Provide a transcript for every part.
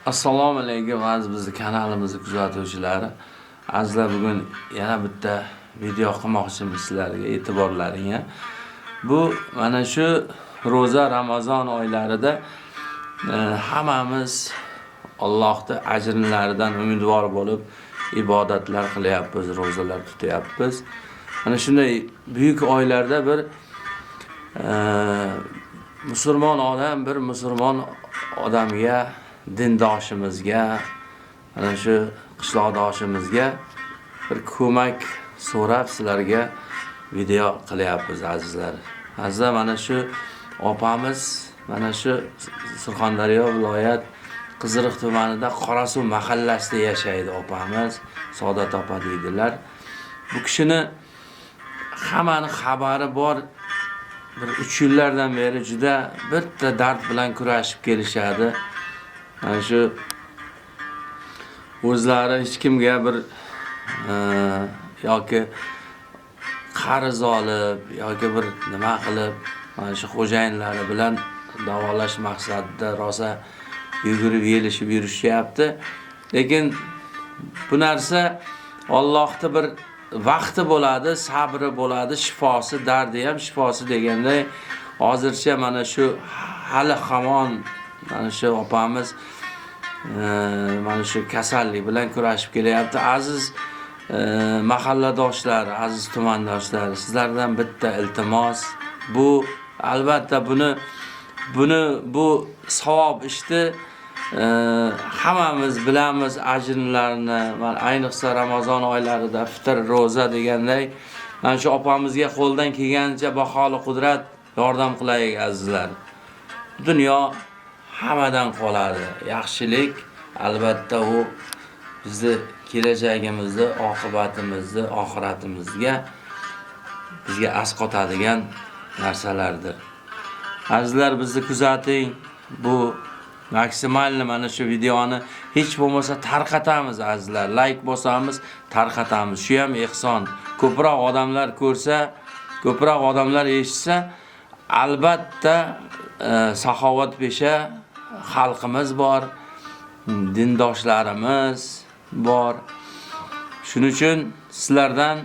Assalomu alaykum aziz bizni kanalimizni kuzatuvchilari. Azizlar, bugun yana bitta video qilmoqchimiz sizlarga, e'tiborlaringga. Bu mana shu roza Ramazon oylarida hammamiz Allohning ajrlaridan umidvor bo'lib ibodatlar qilyapmiz, rozalar tutyapmiz. Mana shunday buyuk oylarda bir musulmon odam bir musulmon odamga, dindoshimizga, mana shu qishloqdoshimizga bir ko'mak so'rab sizlarga video qilyapmiz azizlar. Azizlar, mana shu opamiz mana shu Surxondaryo viloyat Qiziriq tumanida Qorasuv mahallasida yashaydi opamiz. Saodat opa deydilar. Bu kishini hammani xabari bor. Bir 3 yillardan beri juda bitta dard bilan kurashib kelishadi. Mana shu o'zlari hech kimga bir yoki qarz olib yoki bir nima qilib mana shu xo'jayinlari bilan davolash maqsadida rosa yugurib yelishib yurishyapti. Lekin bu narsa Allohning bir vaqti bo'ladi, sabri bo'ladi, shifosi, dardi ham shifosi deganday hozircha mana shu hali hamon mana shu opamiz mana shu kasallik bilan kurashib kelyapti. Aziz mahalladoshlar, aziz tumandoshlar, sizlardan bitta iltimos. Bu albatta bu savob ishni hammamiz bilamiz ajrlarini. Ayniqsa Ramazon oylarida fitr, roza deganday mana shu opamizga qo'ldan kelgancha baholi qudrat yordam qilaylik azizlar. Dunyo hammadan qoladi. Yaxshilik albatta u bizni kelajagimizni, oqibatimizni, oxiratimizga bizga asqotadigan narsalardir. Azizlar, bizni kuzating. Bu maksimalni mana shu videoni hech bo'lmasa tarqatamiz azizlar. Like bosamiz, tarqatamiz. Shu ham ehson. Ko'proq odamlar ko'rsa, ko'proq odamlar eshitsa, albatta saxovatpesha xalqimiz bor, dindoshlarimiz bor. Shuning uchun sizlardan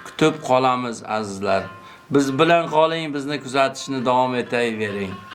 kutib qolamiz azizlar. Biz bilan qoling, bizni kuzatishni davom etavering.